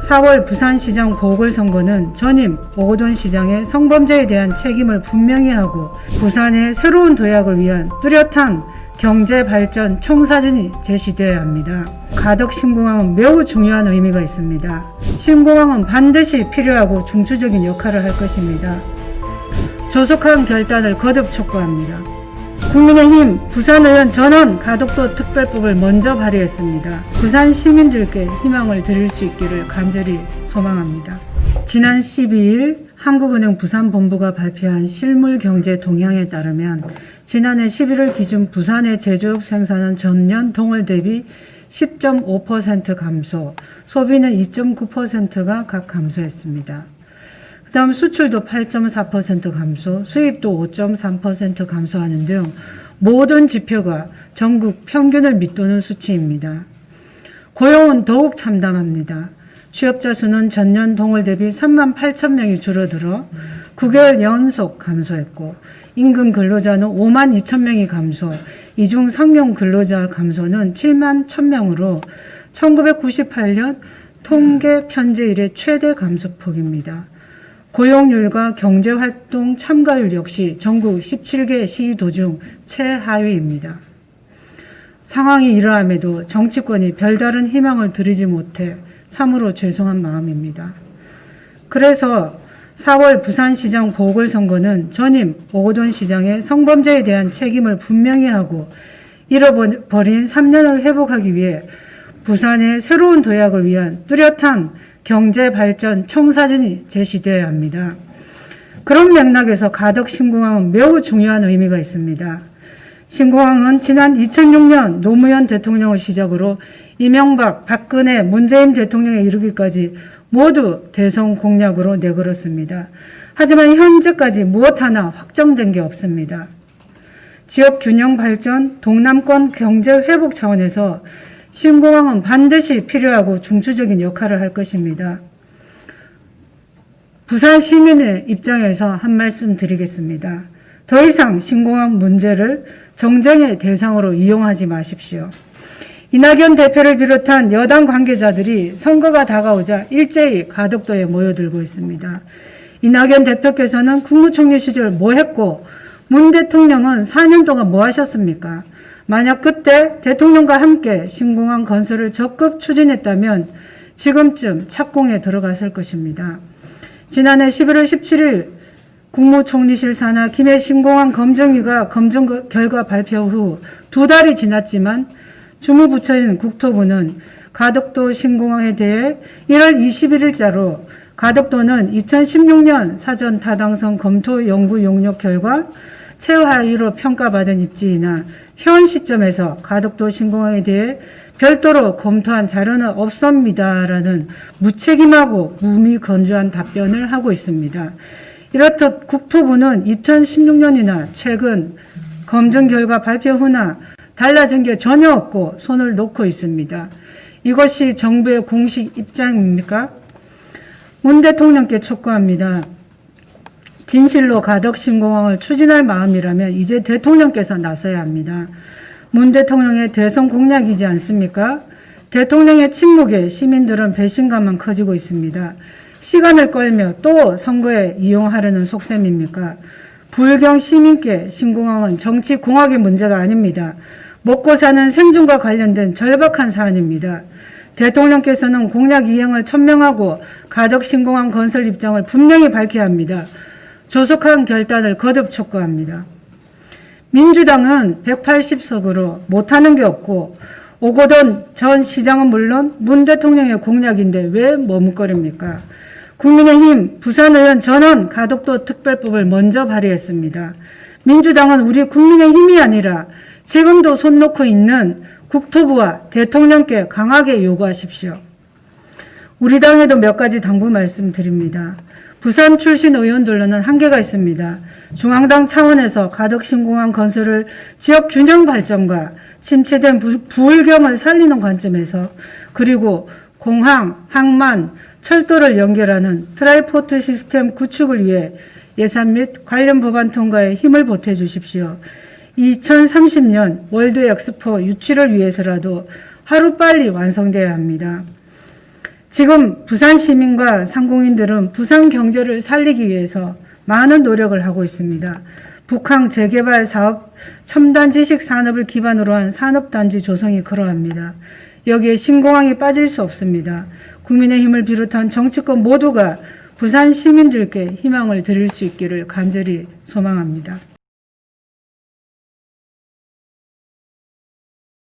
4월 부산시장 보궐선거는 전임 오거돈 시장의 성범죄에 대한 책임을 분명히 하고 부산의 새로운 도약을 위한 뚜렷한 경제발전 청사진이 제시되어야 합니다. 가덕 신공항은 매우 중요한 의미가 있습니다. 신공항은 반드시 필요하고 중추적인 역할을 할 것입니다. 조속한 결단을 거듭 촉구합니다. 국민의힘 부산의원 전원 가덕도 특별법을 먼저 발의했습니다. 부산 시민들께 희망을 드릴 수 있기를 간절히 소망합니다. 지난 12일 한국은행 부산본부가 발표한 실물경제 동향에 따르면 지난해 11월 기준 부산의 제조업 생산은 전년 동월 대비 10.5% 감소, 소비는 2.9%가 각 감소했습니다. 그 다음 수출도 8.4% 감소, 수입도 5.3% 감소하는 등 모든 지표가 전국 평균을 밑도는 수치입니다. 고용은 더욱 참담합니다. 취업자 수는 전년 동월 대비 3만 8천 명이 줄어들어 9개월 연속 감소했고 임금 근로자는 5만 2천 명이 감소, 이중 상용 근로자 감소는 7만 1천 명으로 1998년 통계 편제 이래 최대 감소폭입니다. 고용률과 경제활동 참가율 역시 전국 17개 시도 중 최하위입니다. 상황이 이러함에도 정치권이 별다른 희망을 드리지 못해 참으로 죄송한 마음입니다. 그래서 4월 부산시장 보궐선거는 전임 오거돈 시장의 성범죄에 대한 책임을 분명히 하고 잃어버린 3년을 회복하기 위해 부산의 새로운 도약을 위한 뚜렷한 경제발전 청사진이 제시되어야 합니다. 그런 맥락에서 가덕 신공항은 매우 중요한 의미가 있습니다. 신공항은 지난 2006년 노무현 대통령을 시작으로 이명박, 박근혜, 문재인 대통령에 이르기까지 모두 대선 공약으로 내걸었습니다. 하지만 현재까지 무엇 하나 확정된 게 없습니다. 지역 균형 발전, 동남권 경제 회복 차원에서 신공항은 반드시 필요하고 중추적인 역할을 할 것입니다. 부산 시민의 입장에서 한 말씀 드리겠습니다. 더 이상 신공항 문제를 정쟁의 대상으로 이용하지 마십시오. 이낙연 대표를 비롯한 여당 관계자들이 선거가 다가오자 일제히 가덕도에 모여들고 있습니다. 이낙연 대표께서는 국무총리 시절 뭐 했고 문 대통령은 4년 동안 뭐 하셨습니까? 만약 그때 대통령과 함께 신공항 건설을 적극 추진했다면 지금쯤 착공에 들어갔을 것입니다. 지난해 11월 17일 국무총리실 산하 김해 신공항 검증위가 검증 결과 발표 후 2달이 지났지만 주무부처인 국토부는 가덕도 신공항에 대해 1월 21일자로 가덕도는 2016년 사전 타당성 검토 연구 용역 결과 최하위로 평가받은 입지이나 현 시점에서 가덕도 신공항에 대해 별도로 검토한 자료는 없습니다라는 무책임하고 무미건조한 답변을 하고 있습니다. 이렇듯 국토부는 2016년이나 최근 검증 결과 발표 후나 달라진 게 전혀 없고 손을 놓고 있습니다. 이것이 정부의 공식 입장입니까? 문 대통령께 촉구합니다. 진실로 가덕 신공항을 추진할 마음이라면 이제 대통령께서 나서야 합니다. 문 대통령의 대선 공약이지 않습니까? 대통령의 침묵에 시민들은 배신감만 커지고 있습니다. 시간을 끌며 또 선거에 이용하려는 속셈입니까? 부울경 시민께 신공항은 정치 공학의 문제가 아닙니다. 먹고 사는 생존과 관련된 절박한 사안입니다. 대통령께서는 공약 이행을 천명하고 가덕 신공항 건설 입장을 분명히 밝혀야 합니다. 조속한 결단을 거듭 촉구합니다. 민주당은 180석으로 못하는 게 없고 오거돈 전 시장은 물론 문 대통령의 공약인데 왜 머뭇거립니까? 국민의힘 부산의원 전원 가덕도 특별법을 먼저 발의했습니다. 민주당은 우리 국민의힘이 아니라 지금도 손 놓고 있는 국토부와 대통령께 강하게 요구하십시오. 우리 당에도 몇 가지 당부 말씀드립니다. 부산 출신 의원들로는 한계가 있습니다. 중앙당 차원에서 가덕 신공항 건설을 지역 균형 발전과 침체된 부울경을 살리는 관점에서 그리고 공항, 항만, 철도를 연결하는 트라이포트 시스템 구축을 위해 예산 및 관련 법안 통과에 힘을 보태 주십시오. 2030년 월드 엑스포 유치를 위해서라도 하루빨리 완성되어야 합니다. 지금 부산 시민과 상공인들은 부산 경제를 살리기 위해서 많은 노력을 하고 있습니다. 북항 재개발 사업, 첨단 지식 산업을 기반으로 한 산업단지 조성이 그러합니다. 여기에 신공항이 빠질 수 없습니다. 국민의힘을 비롯한 정치권 모두가 부산 시민들께 희망을 드릴 수 있기를 간절히 소망합니다.